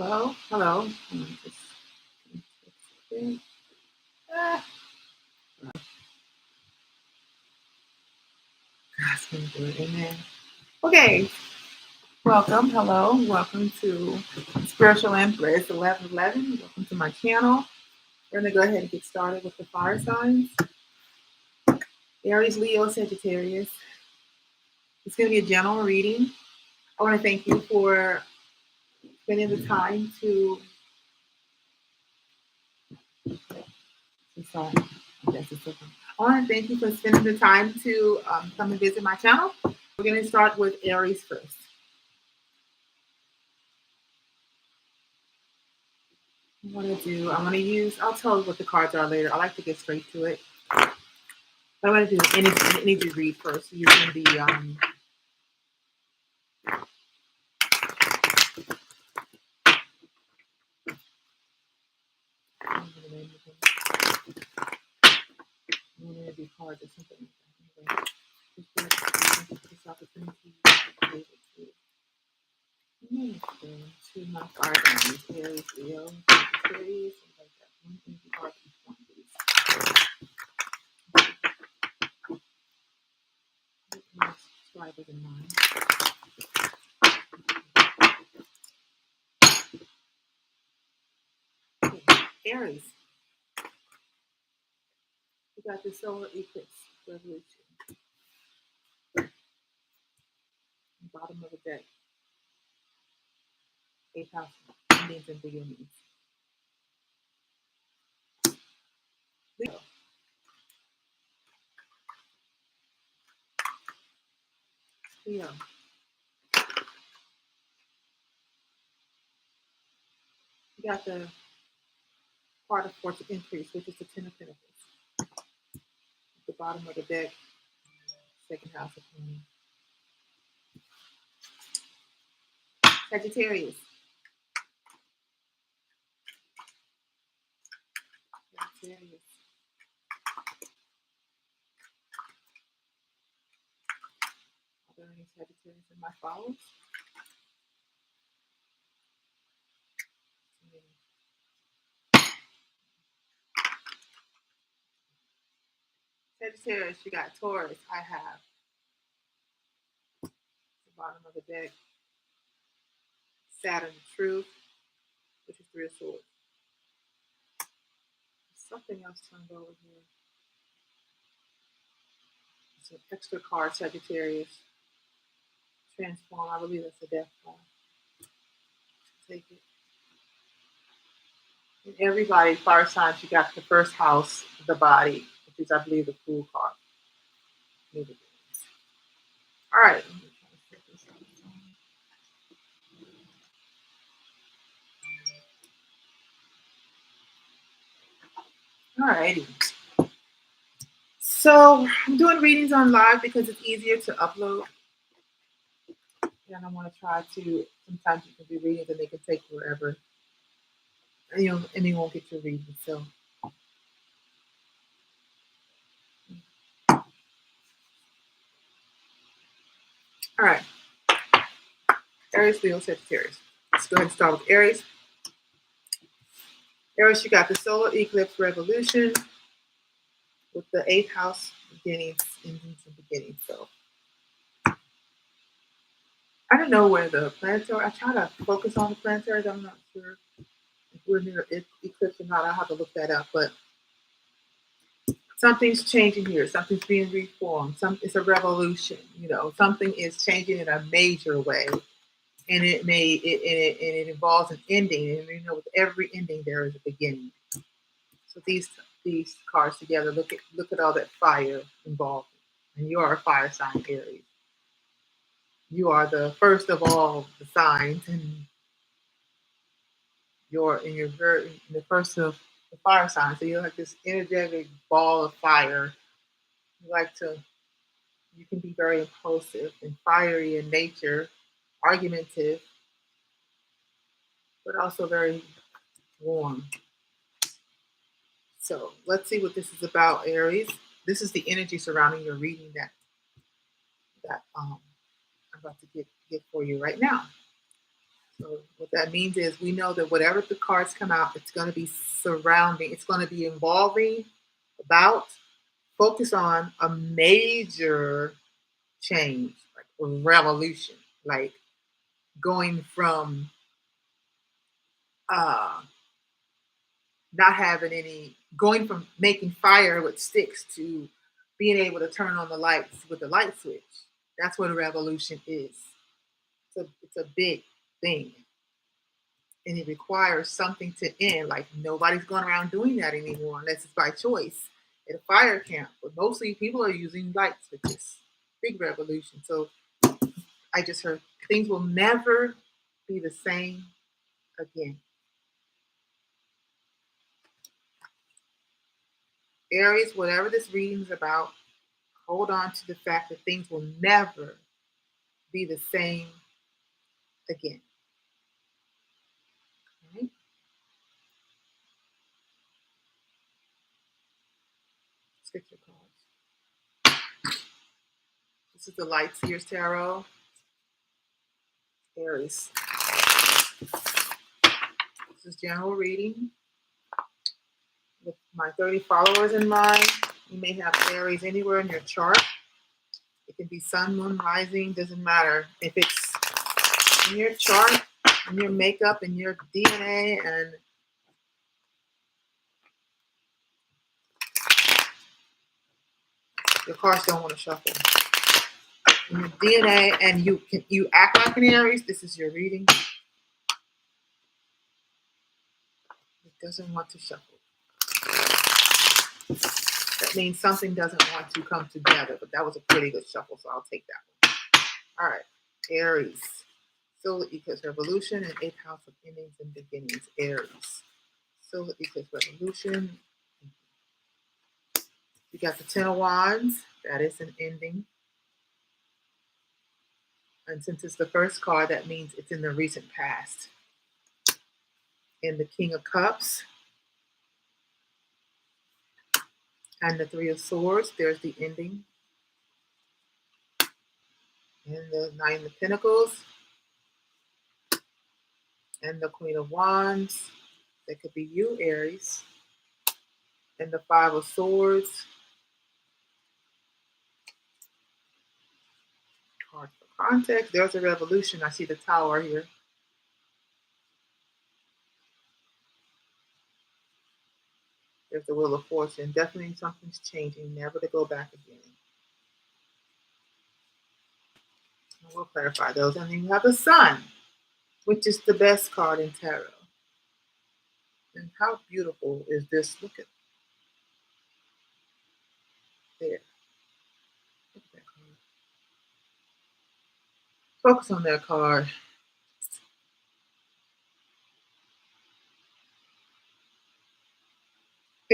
Hello, hello. Ah, God's gonna do it. Amen. Okay, welcome. Hello, welcome to Spiritual Empress 1111. Welcome to my channel. We're gonna go ahead and get started with the fire signs. Aries, Leo, Sagittarius. It's gonna be a general reading. I want to thank you for spending the time to. I'm sorry. I want to thank you for spending the time to come and visit my channel. We're going to start with Aries first. I'm going I'll tell you what the cards are later. I like to get straight to it. But I'm going to do an energy read first using the energy cards or something like that. Anyway, this opportunity to be able to my fire signs, Aries, Leo, Sagittarius, and like that. One energy card each one, please. Strivers in mind. Okay. Aries, we got the solar eclipse revolution. Bottom of the deck. 8th house, endings and beginnings. Leo. Leo. You got the part of fortune increase, which is the 10 of Pentacles. At the bottom of the deck, 2nd house of money. Sagittarius. Sagittarius. Are there any Sagittarius in my followers? Sagittarius, you got Taurus. I have. The bottom of the deck. Saturn, truth, which is 3 of swords. Something else turned over here. It's an extra card, Sagittarius. Transform. I believe that's a death card. Take it. And everybody, fire signs, you got the first house of the body, which is, I believe, the Fool card. All right. All righty. So I'm doing readings on live because it's easier to upload. And I want to try to, sometimes you can do readings and they can take forever. And you won't get your reading. So all right. Aries, Leo, Sagittarius. Let's go ahead and start with Aries. Aries, you got the solar eclipse revolution with the 8th house beginnings, endings, and beginnings. So I don't know where the planetary, I try to focus on the planetary. I'm not sure if we're near eclipse or not. I'll have to look that up. But something's changing here. Something's being reformed. It's a revolution. Something is changing in a major way. And it involves an ending. And with every ending there is a beginning. So these cards together, look at all that fire involved. And you are a fire sign, Aries. You are the first of all the signs, and you're the first of the fire signs. So you're like this energetic ball of fire. You can be very impulsive and fiery in nature, argumentative, but also very warm. So let's see what this is about, Aries. This is the energy surrounding your reading that I'm about to get for you right now. So what that means is we know that whatever the cards come out, it's going to be surrounding, it's going to be involving, about, focus on a major change, like a revolution, like going from uh, not having any, going from making fire with sticks to being able to turn on the lights with the light switch. That's what a revolution is. It's a big thing. And it requires something to end. Like nobody's going around doing that anymore unless it's by choice at a fire camp. But mostly people are using light switches. Big revolution. So I just heard things will never be the same again. Aries, whatever this reading is about, hold on to the fact that things will never be the same again. Right? Scripture cards. This is the Light Seers Tarot. Aries. This is general reading. With my 30 followers in mind, you may have Aries anywhere in your chart. It can be sun, moon, rising, doesn't matter. If it's in your chart, in your makeup, in your DNA, and your cards don't want to shuffle. In your DNA, and you act like an Aries, this is your reading. It doesn't want to shuffle. That means something doesn't want to come together, but that was a pretty good shuffle, so I'll take that one. All right, Aries. Solar Eclipse Revolution and 8th house of endings and beginnings. Aries. Solar Eclipse Revolution. You got the 10 of Wands. That is an ending. And since it's the first card, that means it's in the recent past. And the King of Cups. And the Three of Swords. There's the ending. And the Nine of Pentacles. And the Queen of Wands. That could be you, Aries. And the Five of Swords. Card for context. There's a revolution. I see the Tower here. There's the Wheel of Fortune. Definitely something's changing. Never to go back again. We'll clarify those. And then you have the Sun, which is the best card in tarot. And how beautiful is this? Look at there. Look at that card. Focus on that card.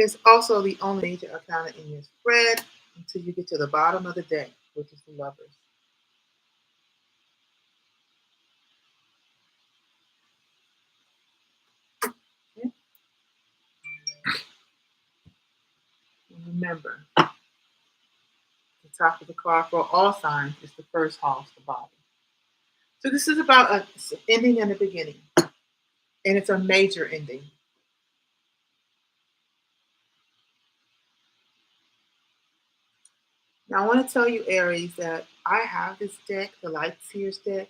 It's also the only major arcana in your spread until you get to the bottom of the deck, which is the Lovers. Okay? And remember, the top of the card for all signs is the first house, the bottom. So this is about an ending and a beginning. And it's a major ending. Now, I want to tell you, Aries, that I have this deck, the Light Seers deck,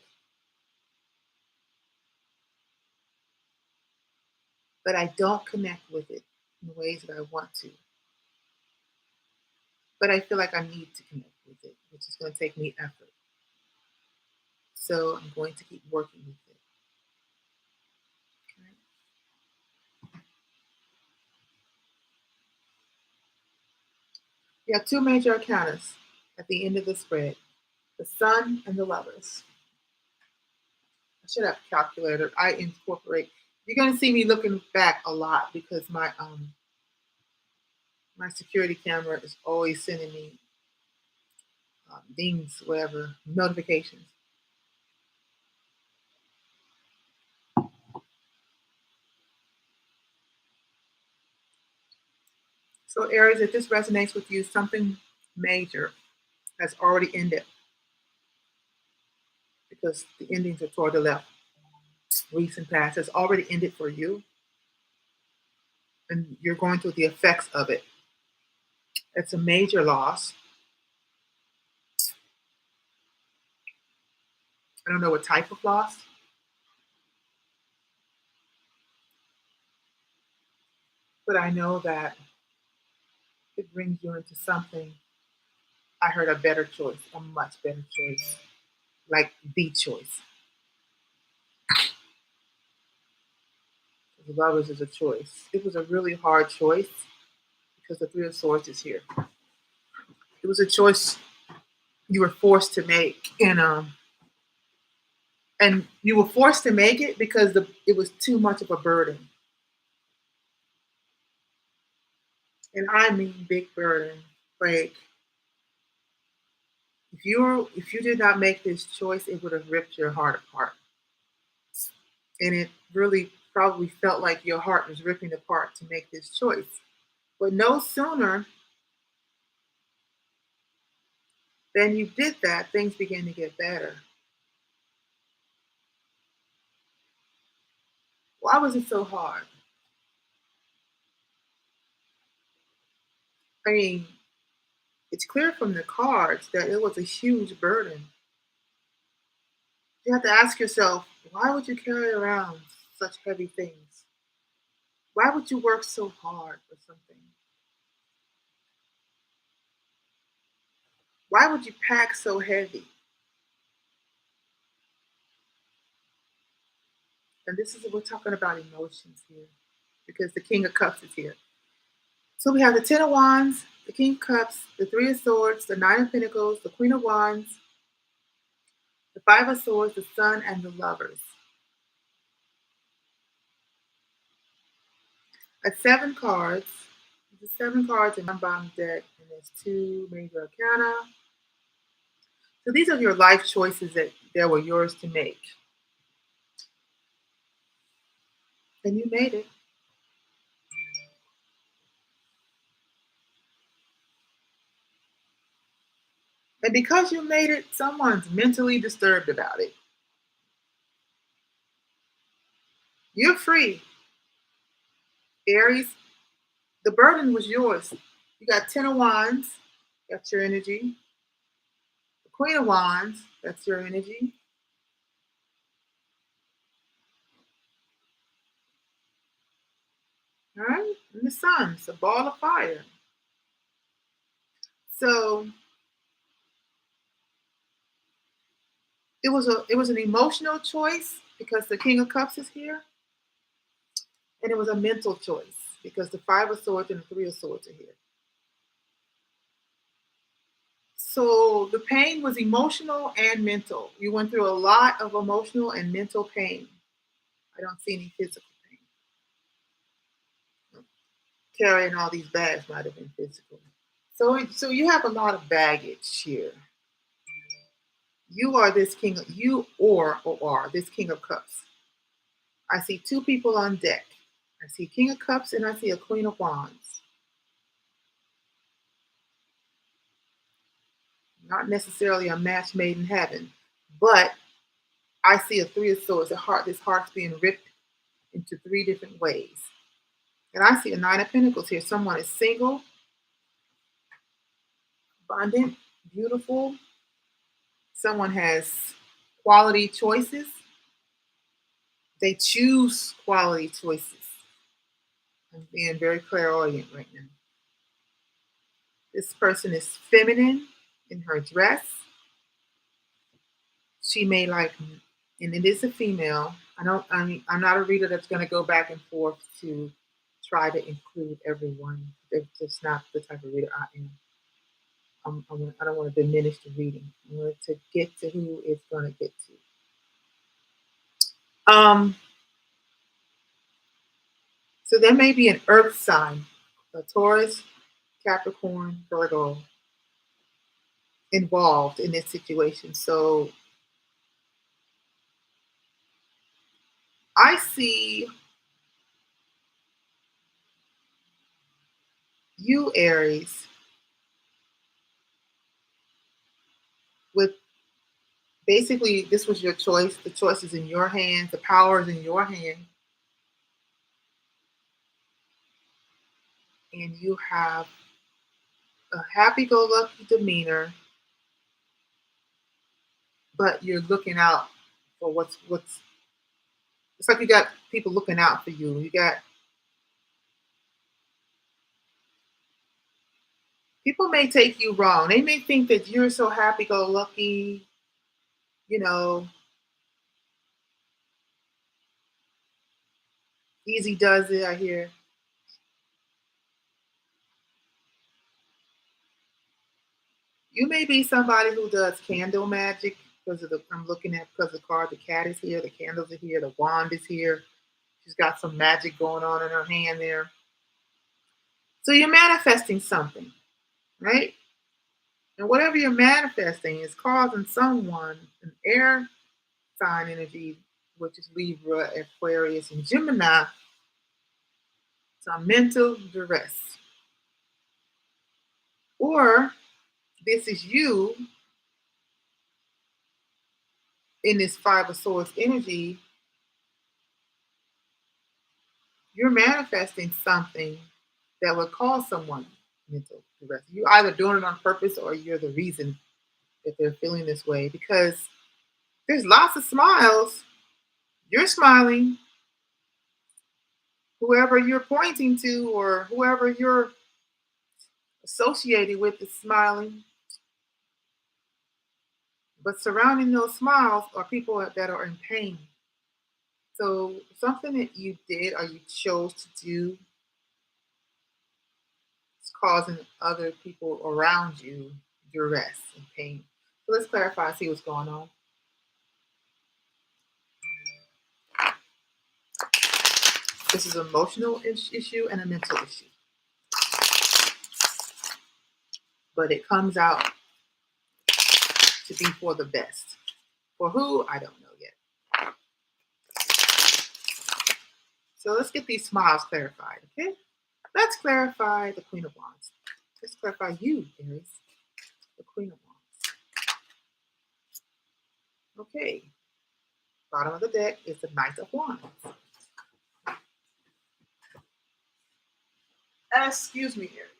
but I don't connect with it in the ways that I want to. But I feel like I need to connect with it, which is going to take me effort. So I'm going to keep working with it. Okay? We have two major arcanas at the end of the spread, the Sun and the Lovers. I should have a calculator. I incorporate. You're going to see me looking back a lot because my security camera is always sending me dings, whatever, notifications. So Aries, if this resonates with you, something major has already ended because the endings are toward the left. recent past has already ended for you, and you're going through the effects of it. It's a major loss. I don't know what type of loss, but I know that it brings you into something. I heard a better choice, a much better choice, like the choice. The lovers is a choice. It was a really hard choice because the Three of Swords is here. It was a choice you were forced to make, and you were forced to make it because it was too much of a burden, and I mean big burden. Like if you did not make this choice, it would have ripped your heart apart, and it really probably felt like your heart was ripping apart to make this choice. But no sooner than you did that, things began to get better. Why was it so hard? I mean, it's clear from the cards that it was a huge burden. You have to ask yourself, why would you carry around such heavy things? Why would you work so hard for something? Why would you pack so heavy? And this is we're talking about emotions here because the King of Cups is here. So we have the Ten of Wands, the King of Cups, the Three of Swords, the Nine of Pentacles, the Queen of Wands, the Five of Swords, the Sun, and the Lovers. At seven cards, the seven cards in one bottom deck, and there's two major arcana. So these are your life choices that were yours to make. And you made it. And because you made it, someone's mentally disturbed about it. You're free. Aries, the burden was yours. You got Ten of Wands, that's your energy. The Queen of Wands, that's your energy. All right? And the Sun, it's a ball of fire. So it was an emotional choice because the King of Cups is here, and it was a mental choice because the Five of Swords and the Three of Swords are here. So the pain was emotional and mental. You went through a lot of emotional and mental pain. I don't see any physical pain. Carrying all these bags might have been physical. So you have a lot of baggage here. You are this king. You or are this King of Cups. I see two people on deck. I see King of Cups and I see a Queen of Wands. Not necessarily a match made in heaven, but I see a Three of Swords. This heart's being ripped into three different ways. And I see a Nine of Pentacles here. Someone is single, abundant, beautiful. Someone has quality choices. They choose quality choices. I'm being very clairaudient right now. This person is feminine in her dress. She may like, and it is a female. I'm not a reader that's going to go back and forth to try to include everyone. It's just not the type of reader I am. I don't want to diminish the reading. I want to get to who it's going to get to. So there may be an earth sign, a Taurus, Capricorn, Virgo involved in this situation. So I see you, Aries, with Basically, this was your choice. The choice is in your hands. The power is in your hand. And you have a happy-go-lucky demeanor, but you're looking out for what's. It's like you got people looking out for you. You got people may take you wrong. They may think that you're so happy-go-lucky, you know, easy does it. I hear you may be somebody who does candle magic because of the. I'm looking at because the card. The cat is here. The candles are here. The wand is here. She's got some magic going on in her hand there. So you're manifesting something, right? And whatever you're manifesting is causing someone, an air sign energy, which is Libra, Aquarius, and Gemini, some mental duress. Or this is you in this Five of Swords energy, you're manifesting something that would cause someone mental duress. You're either doing it on purpose or you're the reason that they're feeling this way because there's lots of smiles. You're smiling. Whoever you're pointing to or whoever you're associated with is smiling. But surrounding those smiles are people that are in pain. So something that you did or you chose to do is causing other people around you duress and pain. So let's clarify, see what's going on. This is an emotional issue and a mental issue. But it comes out to be for the best. For who? I don't know yet. So let's get these smiles clarified, okay? Let's clarify the Queen of Wands. Let's clarify you, Aries, the Queen of Wands. Okay. Bottom of the deck is the Knight of Wands. Excuse me, Aries.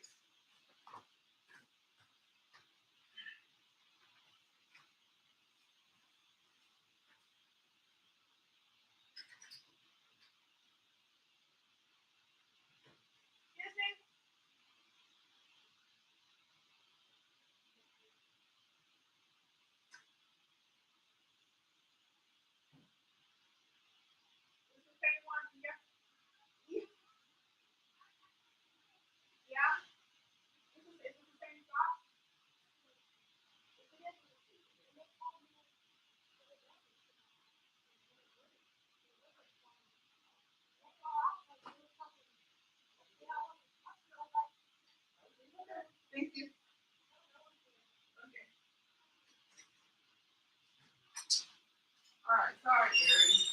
Thank you. Okay. All right. Sorry, Aries.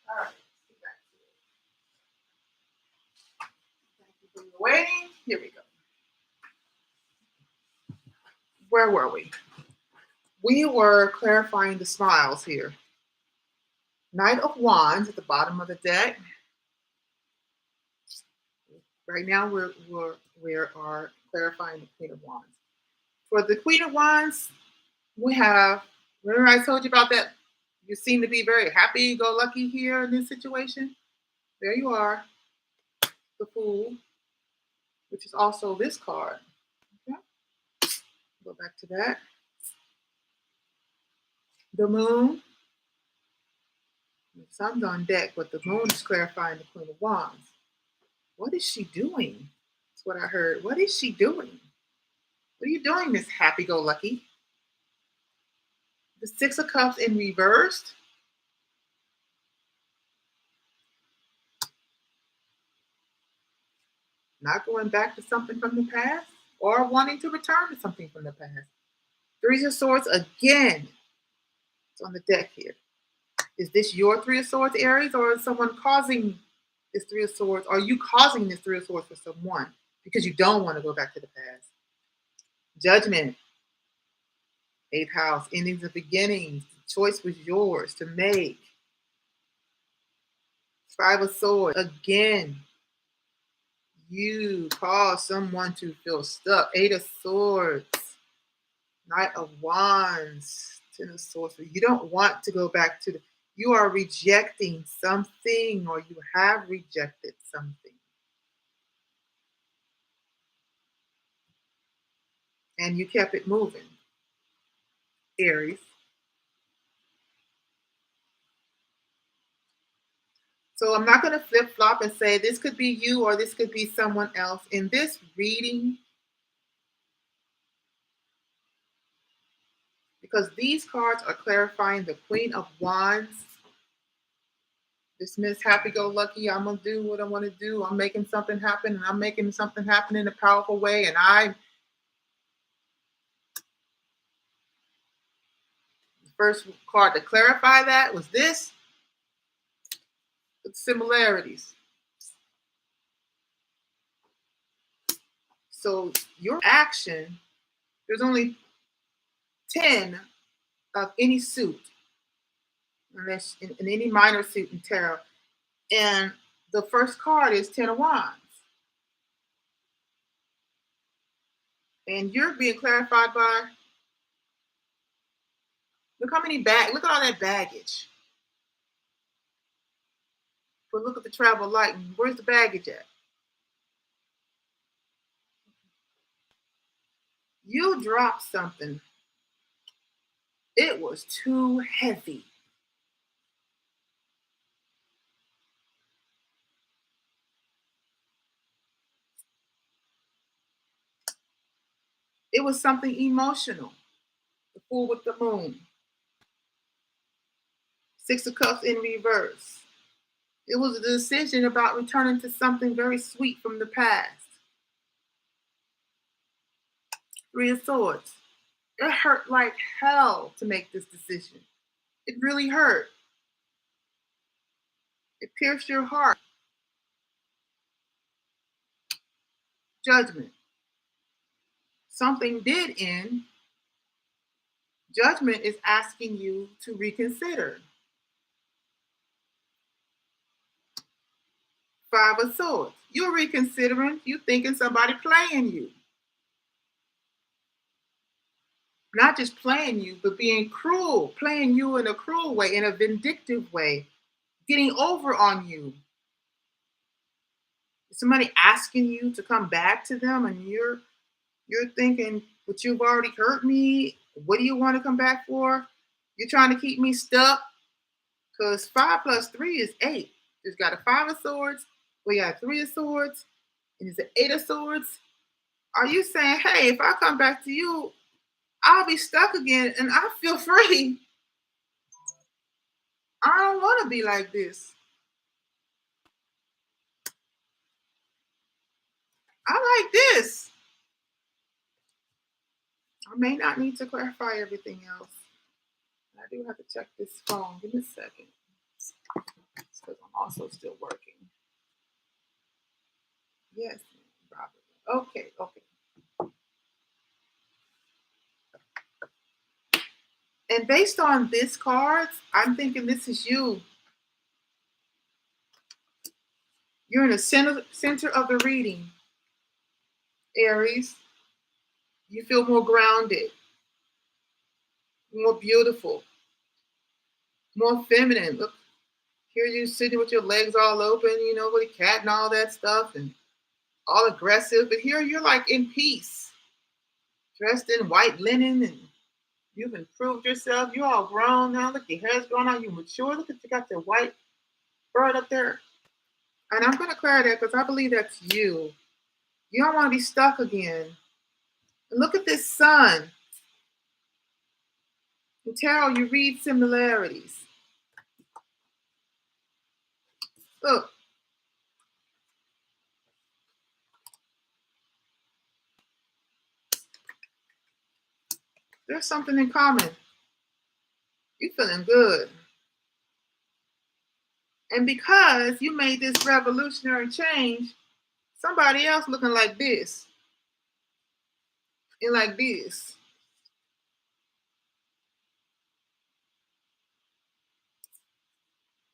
All right. Get back to it. Thank you for your waiting. Here we go. Where were we? We were clarifying the smiles here. Knight of Wands at the bottom of the deck. Right now, we are clarifying the Queen of Wands. For the Queen of Wands, we have. Remember, I told you about that. You seem to be very happy-go-lucky here in this situation. There you are, the Fool, which is also this card. Okay, go back to that. The Moon. The Sun's on deck, but the Moon is clarifying the Queen of Wands. What is she doing? That's what I heard. What is she doing? What are you doing, Miss Happy-Go-Lucky? The Six of Cups in reversed. Not going back to something from the past or wanting to return to something from the past. Three of Swords again. It's on the deck here. Is this your Three of Swords, Aries, or is someone causing this Three of Swords? Are you causing this Three of Swords for someone because you don't want to go back to the past? Judgment, 8th house, endings and beginnings. The choice was yours to make. 5 of swords, again, you cause someone to feel stuck. 8 of swords, Knight of wands, 10 of swords. You don't want to go back to you are rejecting something, or you have rejected something. And you kept it moving, Aries. So I'm not going to flip flop and say this could be you or this could be someone else. In this reading, because these cards are clarifying the Queen of Wands, dismiss, happy-go-lucky, I'm going to do what I want to do. I'm making something happen, and I'm making something happen in a powerful way. And the first card to clarify that was this, with similarities. So your action, there's only 10 of any suit, unless in any minor suit in tarot. And the first card is 10 of Wands. And you're being clarified by, look how many look at all that baggage. But look at the travel light. Where's the baggage at? You dropped something. It was too heavy. It was something emotional. The Fool with the Moon. 6 of Cups in reverse. It was a decision about returning to something very sweet from the past. 3 of Swords. It hurt like hell to make this decision. It really hurt. It pierced your heart. Judgment. Something did end. Judgment is asking you to reconsider. 5 of Swords. You're reconsidering. You thinking somebody playing you. Not just playing you, but being cruel. Playing you in a cruel way, in a vindictive way. Getting over on you. Somebody asking you to come back to them, and you're thinking, but you've already hurt me. What do you want to come back for? You're trying to keep me stuck? Because 5 plus 3 is 8. It's got a 5 of Swords. We got 3 of Swords. And it's an 8 of Swords. Are you saying, hey, if I come back to you, I'll be stuck again and I feel free? I don't want to be like this. I like this. I may not need to clarify everything else. I do have to check this phone. Give me a second. Because I'm also still working. Yes, Robert. Okay. And based on this cards, I'm thinking this is you. You're in the center of the reading, Aries. You feel more grounded, more beautiful, more feminine. Look, here you sitting with your legs all open, with a cat and all that stuff, and all aggressive. But here you're like in peace, dressed in white linen, and you've improved yourself. You're all grown now. Look, your hair's grown out. You mature. Look at you got the white bird up there. And I'm going to clear that because I believe that's you. You don't want to be stuck again. And look at this sun. In tarot, you read similarities. Look. There's something in common. You're feeling good. And because you made this revolutionary change, somebody else looking like this. And like this.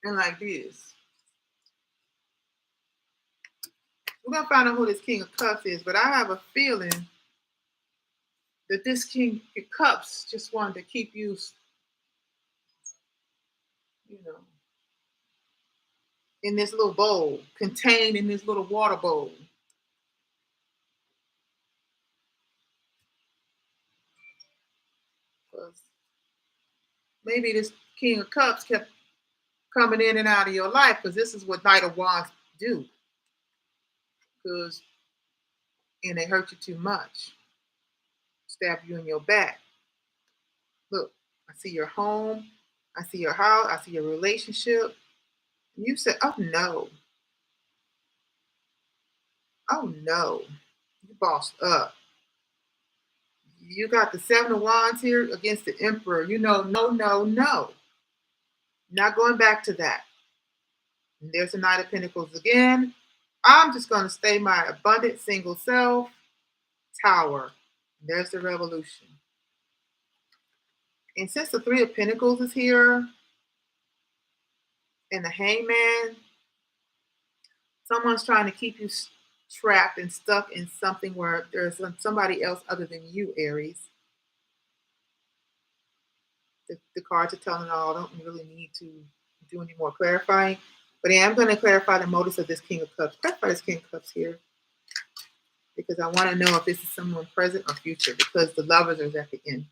And like this. We're gonna find out who this King of Cups is, but I have a feeling that this King of Cups just wanted to keep you, you know, in this little bowl, contained in this little water bowl. Because maybe this King of Cups kept coming in and out of your life, because this is what Knight of Wands do. Because and they hurt you too much, stab you in your back. Look, I see your home, I see your house, I see your relationship. And you said, "Oh no, oh no, you bossed up." You got the Seven of Wands here against the Emperor. You know, no, no, no. Not going back to that. And there's the Knight of Pentacles again. I'm just going to stay my abundant single self. Tower. There's the Revolution. And since the Three of Pentacles is here and the Hangman, someone's trying to keep you trapped and stuck in something where there's somebody else other than you, Aries. The cards are telling all, I don't really need to do any more clarifying. But I am going to clarify the motives of this King of Cups. Clarify this King of Cups here. Because I want to know if this is someone present or future. Because the Lovers are at the end.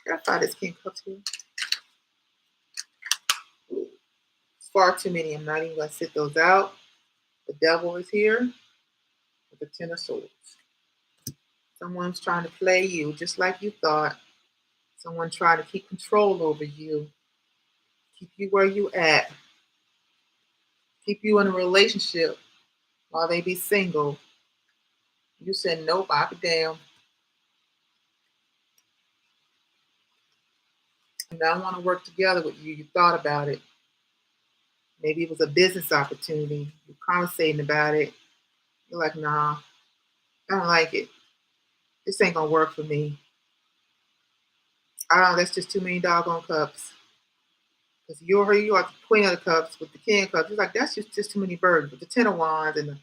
Clarify this King of Cups here. Ooh, far too many. I'm not even going to sit those out. The Devil is here with the Ten of Swords. Someone's trying to play you just like you thought. Someone trying to keep control over you. Keep you where you at. Keep you in a relationship while they be single. You said, nope, I'll be damn. And I want to work together with you. You thought about it. Maybe it was a business opportunity. You're conversating about it. You're like, nah, I don't like it. This ain't gonna work for me. I don't. That's just too many doggone cups. Because you are the Queen of the Cups with the King of Cups. It's like that's just too many burdens. With the Ten of Wands and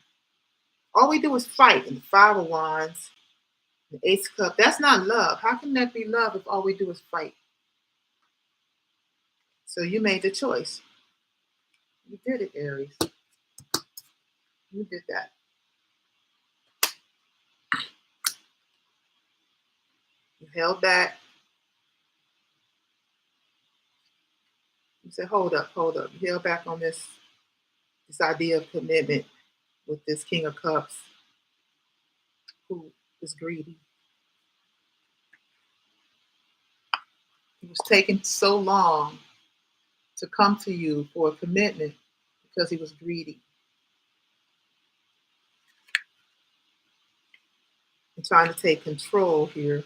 all we do is fight. And the Five of Wands, the Ace of Cups. That's not love. How can that be love if all we do is fight? So you made the choice. You did it, Aries. You did that. You held back. You said, hold up, hold up. You held back on this idea of commitment with this King of Cups who is greedy. He was taking so long to come to you for a commitment because he was greedy and trying to take control here.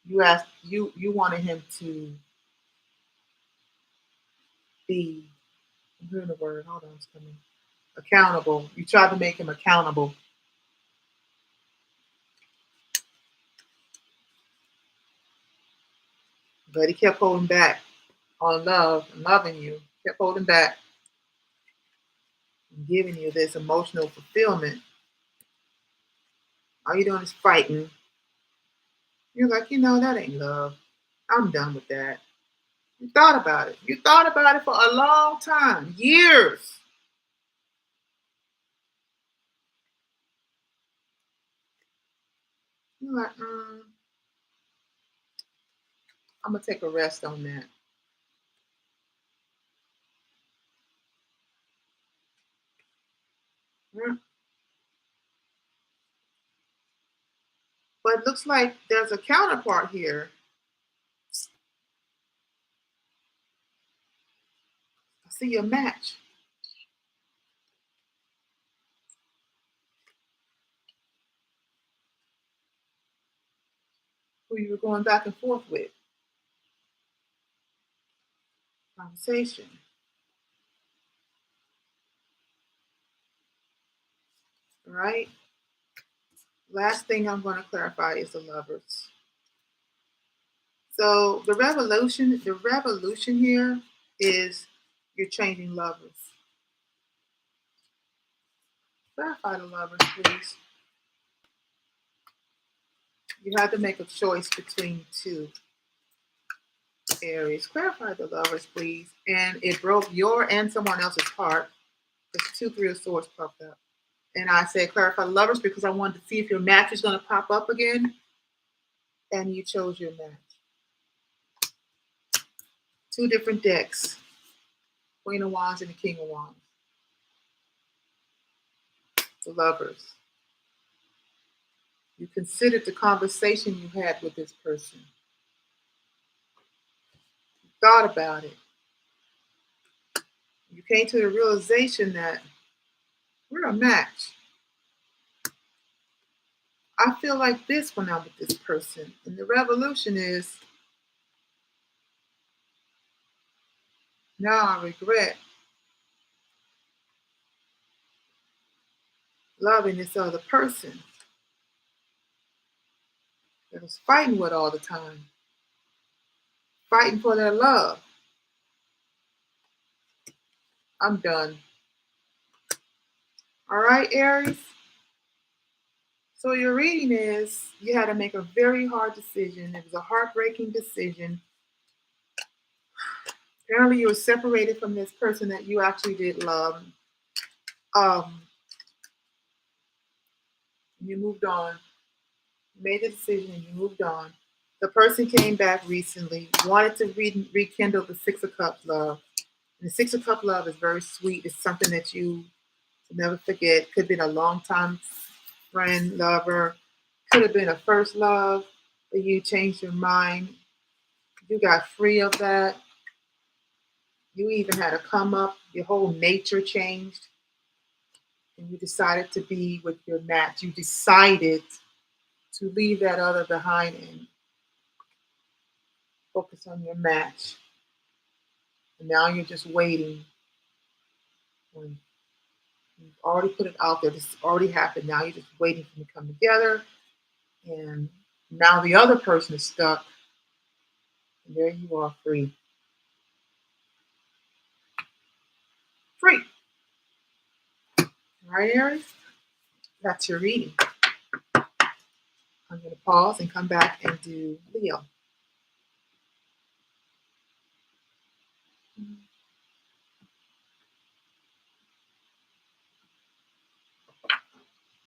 You wanted him to be, I'm hearing the word, hold on, it's coming. Accountable. You tried to make him accountable. But he kept holding back on love and loving you. Kept holding back and giving you this emotional fulfillment. All you're doing is fighting. You're like, that ain't love. I'm done with that. You thought about it. You thought about it for a long time, years. You're like, I'm gonna take a rest on that. Yeah. But it looks like there's a counterpart here. I see a match. Who you were going back and forth with. Conversation. Right? Last thing I'm going to clarify is the lovers. So the revolution here is you're changing lovers. Clarify the lovers, please. You have to make a choice between two Aries. Clarify the lovers, please. And it broke your and someone else's heart. There's 2, 3 of swords popped up. And I said clarify the lovers because I wanted to see if your match is going to pop up again. And you chose your match. 2 different decks. Queen of Wands and the King of Wands. The lovers. You considered the conversation you had with this person. You thought about it. You came to the realization that we're a match. I feel like this when I'm with this person. And the revolution is now I regret loving this other person that I was fighting with all the time, fighting for their love. I'm done. All right, Aries? So your reading is you had to make a very hard decision. It was a heartbreaking decision. Apparently, you were separated from this person that you actually did love. Um, you moved on, made the decision, and you moved on. The person came back recently, wanted to rekindle the Six of Cups love. And the Six of Cups love is very sweet. It's something that you never forget. Could have been a long time friend, lover. Could have been a first love, but you changed your mind. You got free of that. You even had a come up. Your whole nature changed. And you decided to be with your match. You decided to leave that other behind and focus on your match. And now you're just waiting. When you've already put it out there. This has already happened. Now you're just waiting for them to come together. And now the other person is stuck. And there you are, free. Free. All right, Aries? That's your reading. I'm going to pause and come back and do Leo.